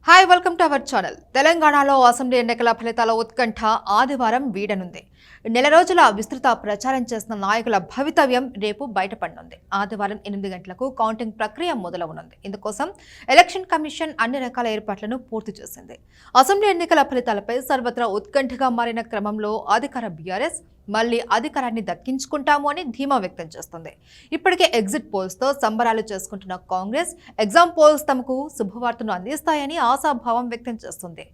Hi welcome to our channel. తెలంగాణలో assembly ఎన్నికల ఫలితాల ఉత్కంఠ ఆదివారం వీడనుంది. నెల రోజుల విస్తృత ప్రచారం చేసిన నాయకుల భవితవ్యం రేపు బయటపడనుంది. ఆదివారం 8 గంటలకు కౌంటింగ్ ప్రక్రియ మొదలవనుంది. ఇందుకోసం ఎలక్షన్ కమిషన్ అన్ని రకాల ఏర్పాట్లను పూర్తి చేసింది. అసెంబ్లీ ఎన్నికల ఫలితాలపై సర్వత్రా ఉత్కంఠగా మారిన క్రమంలో అధికార బీఆర్ఎస్ మళ్లీ అధికారాన్ని దక్కించుకుంటాము అని ధీమా వ్యక్తం చేస్తుంది. ఇప్పటికే ఎగ్జిట్ పోల్స్ తో సంబరాలు చేసుకుంటున్న కాంగ్రెస్ ఎగ్జామ్ పోల్స్ తమకు శుభవార్తను అందిస్తాయని ఆశాభావం వ్యక్తం చేస్తుంది.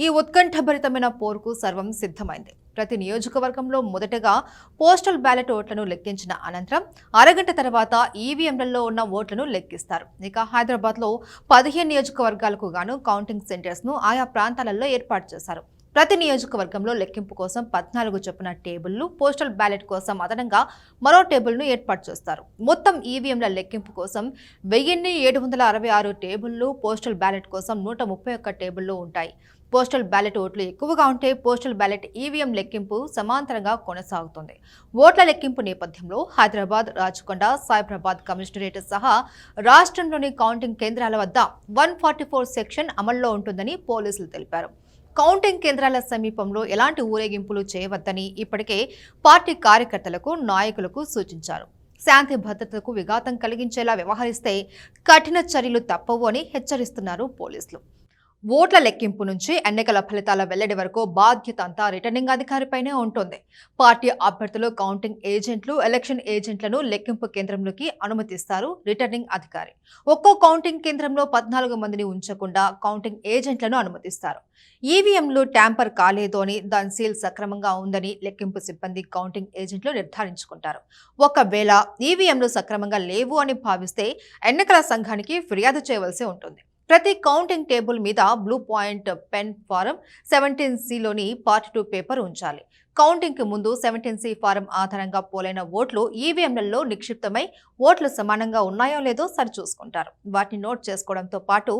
ఈ ఉత్కంఠభరితమైన పోరుకు సర్వం సిద్ధమైంది. ప్రతి నియోజకవర్గంలో మొదటగా పోస్టల్ బ్యాలెట్ ఓట్లను లెక్కించిన అనంతరం అరగంట తర్వాత ఈవీఎంలలో ఉన్న ఓట్లను లెక్కిస్తారు. ఇక హైదరాబాద్ లో 15 నియోజకవర్గాలకు గాను కౌంటింగ్ సెంటర్స్ ను ఆయా ప్రాంతాలలో ఏర్పాటు చేశారు. ప్రతి నియోజకవర్గంలో లెక్కింపు కోసం 14 చొప్పున టేబుళ్లు, పోస్టల్ బ్యాలెట్ కోసం అదనంగా మరో టేబుల్ను ఏర్పాటు చేస్తారు. మొత్తం ఈవీఎంల లెక్కింపు కోసం 1766 టేబుళ్లు, పోస్టల్ బ్యాలెట్ కోసం 131 టేబుళ్లు ఉంటాయి. పోస్టల్ బ్యాలెట్ ఓట్లు ఎక్కువగా ఉంటే పోస్టల్ బ్యాలెట్ ఈవీఎం లెక్కింపు సమాంతరంగా కొనసాగుతుంది. ఓట్ల లెక్కింపు నేపథ్యంలో హైదరాబాద్, రాచకొండ, సైబరాబాద్ కమిషనరేట్ సహా రాష్ట్రంలోని కౌంటింగ్ కేంద్రాల వద్ద 144 సెక్షన్ అమల్లో ఉంటుందని పోలీసులు తెలిపారు. కౌంటింగ్ కేంద్రాల సమీపంలో ఎలాంటి ఊరేగింపులు చేయవద్దని ఇప్పటికే పార్టీ కార్యకర్తలకు, నాయకులకు సూచించారు. శాంతి భద్రతకు విఘాతం కలిగించేలా వ్యవహరిస్తే కఠిన చర్యలు తప్పవు అని హెచ్చరిస్తున్నారు పోలీసులు. ఓట్ల లెక్కింపు నుంచి ఎన్నికల ఫలితాల వెల్లడి వరకు బాధ్యత అంతా రిటర్నింగ్ అధికారిపైనే ఉంటుంది. పార్టీ అభ్యర్థులు, కౌంటింగ్ ఏజెంట్లు, ఎలక్షన్ ఏజెంట్లను లెక్కింపు కేంద్రంలోకి అనుమతిస్తారు రిటర్నింగ్ అధికారి. ఒక్కో కౌంటింగ్ కేంద్రంలో 14 మందిని ఉంచకుండా కౌంటింగ్ ఏజెంట్లను అనుమతిస్తారు. ఈవీఎంలు ట్యాంపర్ కాలేదు అని, దాని సీల్ సక్రమంగా ఉందని లెక్కింపు సిబ్బంది, కౌంటింగ్ ఏజెంట్లు నిర్ధారించుకుంటారు. ఒకవేళ ఈవీఎంలు సక్రమంగా లేవు అని భావిస్తే ఎన్నికల సంఘానికి ఫిర్యాదు చేయవలసి ఉంటుంది. ప్రతి కౌంటింగ్ టేబుల్ మీద blue point pen form 17C part 2 paper ఉంచాలి. కౌంటింగ్ కి ముందు 17C ఫారం ఆధారంగా పోలైన ఓట్లు ఈవీఎంలలో నిక్షిప్తమై ఓట్లు సమానంగా ఉన్నాయో లేదో సరిచూసుకుంటారు. వాటిని నోట్ చేసుకోవడంతో పాటు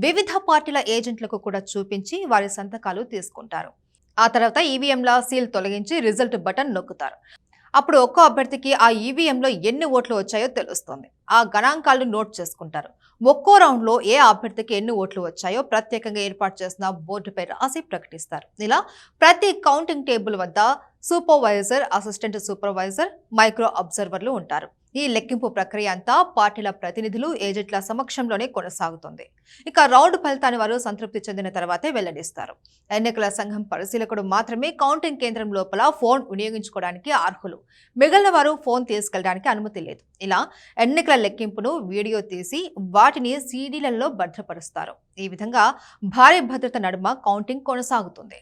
వివిధ పార్టీల ఏజెంట్లకు కూడా చూపించి వారి సంతకాలు తీసుకుంటారు. ఆ తర్వాత ఈవీఎంల సీల్ తొలగించి రిజల్ట్ బటన్ నొక్కుతారు. అప్పుడు ఒక్కో అభ్యర్థికి ఆ ఈవీఎంలో ఎన్ని ఓట్లు వచ్చాయో తెలుస్తుంది. ఆ గణాంకాలను నోట్ చేసుకుంటారు. ఒక్కో రౌండ్లో ఏ అభ్యర్థికి ఎన్ని ఓట్లు వచ్చాయో ప్రత్యేకంగా ఏర్పాటు చేసిన బోర్డుపై రాసి ప్రకటిస్తారు. ఇలా ప్రతి కౌంటింగ్ టేబుల్ వద్ద సూపర్వైజర్, అసిస్టెంట్ సూపర్వైజర్, మైక్రో అబ్జర్వర్లు ఉంటారు. ఈ లెక్కింపు ప్రక్రియ అంతా పార్టీల ప్రతినిధులు, ఏజెంట్ల సమక్షంలోనే కొనసాగుతుంది. ఇక రౌండ్ ఫలితాన్ని వారు సంతృప్తి చెందిన తర్వాతే వెల్లడిస్తారు. ఎన్నికల సంఘం పరిశీలకుడు మాత్రమే కౌంటింగ్ కేంద్రం లోపల ఫోన్ వినియోగించుకోవడానికి అర్హులు. మిగిలిన వారు ఫోన్ తీసుకెళ్లడానికి అనుమతి లేదు. ఇలా ఎన్నికల లెక్కింపును వీడియో తీసి వాటిని సీడీలలో భద్రపరుస్తారు. ఈ విధంగా భారీ భద్రత నడుమ కౌంటింగ్ కొనసాగుతుంది.